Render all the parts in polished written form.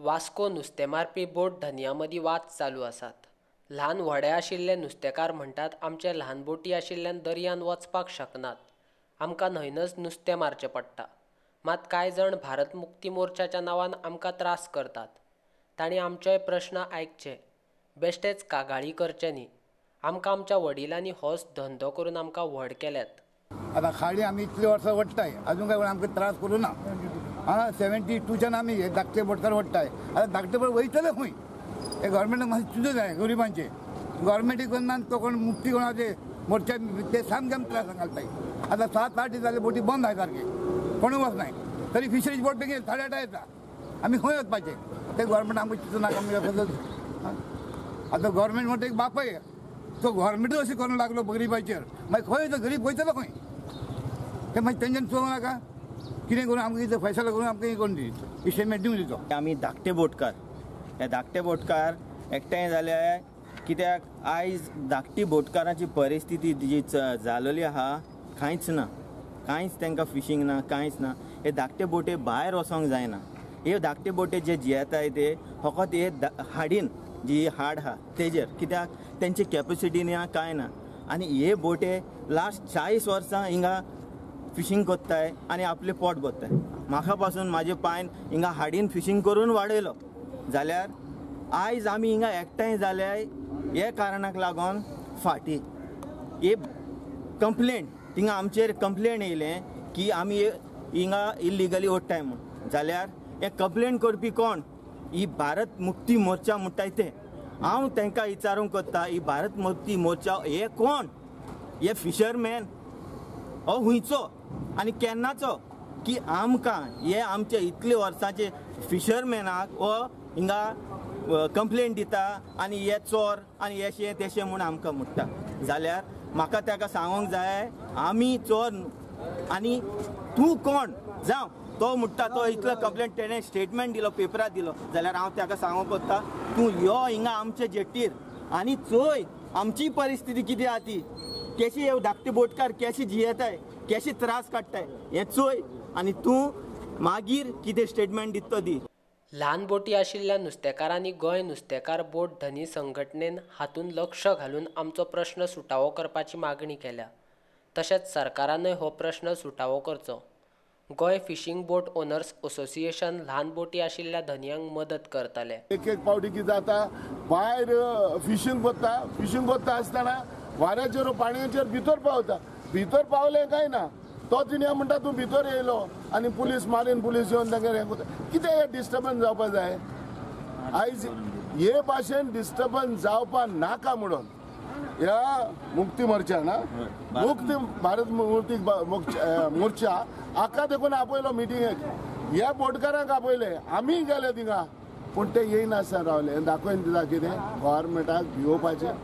वास्को नुस्तें मारपी बोट धन्या मदीं वाद चालू आसात। ल्हान व्हडे आशिल्ले नुस्तेकार म्हणटात आमचे ल्हान बोटी आशिल्ल्यान दर्यान वचपाक शकनात, आमकां न्हंयनच नुस्तें मारचें पडटा। मात कांय जाण भारत मुक्ती मोर्चाच्या नांवान आमकां त्रास करतात। तांणी आमचेय प्रश्न आयकचे, बेश्टेच कागाळी करचे न्ही। आमकां आमच्या वडिलांनी होच धंदो करून आमकां व्हड केल्यात। आता खाडी आम्ही इतली वर्सां ओडटाय, अजून काय आमकां त्रास करू ना। 72च्यान आमी हे धाकटे बोटकार ओडटाय। आता धाकटे बोट वयतले खंय? हे गव्हर्मेंटाक मातशें चिंतूं जाय गरिबांचे। गव्हर्मेंटीक कोन्ना तो कोण मुक्ती कोणाचे मोर्चा ते सामके त्रास घालताय। आता 7-8 दीस जाले बोटी बंद आहाय सारके, कोणूच वचनाय। तरी फिशरीज बोट बेगीन 8:30 येता, आमी खंय वचपाचे? ते गव्हर्मेंट आमकां चिंतूं नाका आता गव्हर्मेंट म्हणटा एक बापय तो गव्हर्मेंटूच अशें करूंक लागलो गरिबाचेर, मागीर खंय तो गरीब वयतलो खंय? ते मागीर तेंच्यान चोवंक नाका कितें करून आमकां कितें फैसलो करून आमकां हें करून दी, इशेमेंट दिवं दितो। आमी धाकटे बोटकार, हे धाकटे बोटकार एकठांय जाले कित्याक आयज धाकटी बोटकारांची परिस्थिती जी जाल्ली आहा कांयच ना, कांयच तांकां फिशींग ना, कांयच ना। हे धाकटे बोटे भायर वचोंक जायना। हे धाकटे बोटे जे जियेताय ते फकत हे हाडीन जी हाड आहा तेजेर, कित्याक तेंची कॅपॅसिटी ना कांय ना। आनी हे बोटे लास्ट 40 वर्सां हिंगा फिशींग कोत्ताय आनी आपले पोट भरताय। म्हाका पासून म्हाजे पायन हिंगा हाडीन फिशींग करून वाडयलो जाल्यार आयज आमी हिंगा एकठांय जाल्याय हे कारणाक लागून फाटी हे कंप्लेंट थिंगा आमचेर कंप्लेंट येयलें की आमी हिंगा इल्लिगली ओडटाय म्हूण। जाल्यार हे कंप्लेंट करपी कोण? ही भारत मुक्ती मोर्चा म्हणटाय ते। हांव तांकां विचारूंक कोत्ता, ही भारत मुक्ती मोर्चा हे कोण? हे फिशरमॅन हो हुंयचो आनी केन्नाचो की आमकां हे आमचे इतले वर्सांचे फिशरमॅनाक हो हिंगा कंप्लेंट दिता आनी हे चोर आनी हेशें तेशें म्हूण आमकां म्हणटा। जाल्यार म्हाका ताका सांगूंक जाय आमी चोर आनी तूं कोण? जावं तो म्हणटा तो इतलो कंप्लेंट तेणें स्टेटमेंट दिलो, पेपरार दिलो, जाल्यार हांव ताका सांगूंक कोत्ता तूं यो हिंगा आमचे जेट्टीर आनी चोय आमची परिस्थिती कितें आहा ती, केशी हे धाकटे बोटकार केशी जियेताय, केशी त्रास काडटाय हें चोय आनी तूं मागीर कितें स्टेटमेंट दिता तो दी। ल्हान बोटी आशिल्ल्या नुस्तेकारांनी गोंय नुस्तेकार बोट धनी संघटनेन हातूंत लक्ष घालून आमचो प्रश्न सुटावो करपाची मागणी केल्या। तशेंच सरकारानय हो प्रश्न सुटावो करचो। गोंय फिशींग बोट ओनर्स असोसिएशन ल्हान बोटी आशिल्ल्या धन्यांक मदत करतले। एक पावटी कितें जाता, भायर फिशींग कोत्ता आसतना वाऱ्याचेर पाणयाचेर भितर पावता, भितर पावलें काय ना, तो तिने म्हणटा तूं भितर येयलो आनी पुलीस मारीन, पुलीस येवन तांकां हें कोता। कितें हे डिस्टर्बन्स जावपा जाय? आयज हे भाशेन डिस्टर्बन्स जावपा नाका म्हणून ह्या मुक्ती मोर्चा ना मुक्ती भारत मुक्ती मोर्चा हाका देखून आपयलो मिटिंगेक, ह्या बोटकारांक आपयले, आमी गेले थिंगा पूण ते येयनासतना रावले। दाखोवन दिता कितें गव्हर्मेंटाक भिवपाचें,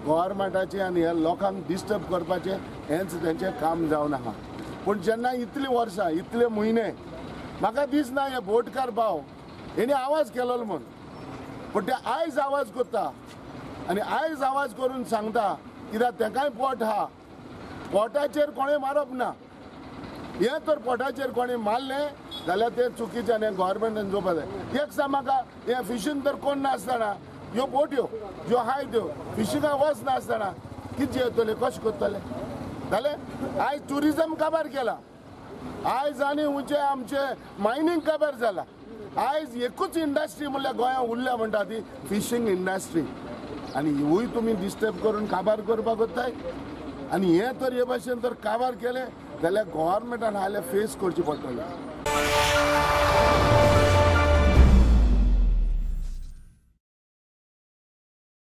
गव्हर्मेंटाचें आनी ह्या लोकांक डिस्टर्ब करपाचें हेंच तेंचें काम जावन आहा। पूण जेन्ना इतलीं वर्सां इतले म्हयने म्हाका दिसना हे बोटकार भाव हेणी आवाज केलोलो म्हूण, पूण ते आयज आवाज कोत्ता आनी आयज आवाज करून सांगता कित्याक तेंकाय पोट आहा, पोटाचेर कोणें मारप ना। हे तर पोटाचेर कोणें मारलें जाल्यार तें चुकीचें आनी गव्हर्मेंटान जोवपा जाय। एक सांग हे फिशींग तर कोण नासतना ह्यो बोट्यो ज्यो आहाय त्यो फिशिंगाक वचनासतना कितें जेवतले, कशें कोत्तले? जालें आयज ट्युरिजम काबार केला, आयज आनी उंचे आमचे मायनींग काबार जाला। आयज एकूच इंडस्ट्री म्हणल्यार गोंयांत उरल्या म्हणटा ती फिशींग इंडस्ट्री आनी हिवूय तुमी डिस्टर्ब करून काबार करपाक कोत्ताय। आनी हे तर हे भाशेन तर काबार केले जाल्यार गव्हर्मेंटान हाल्या फेस करची पडटलें।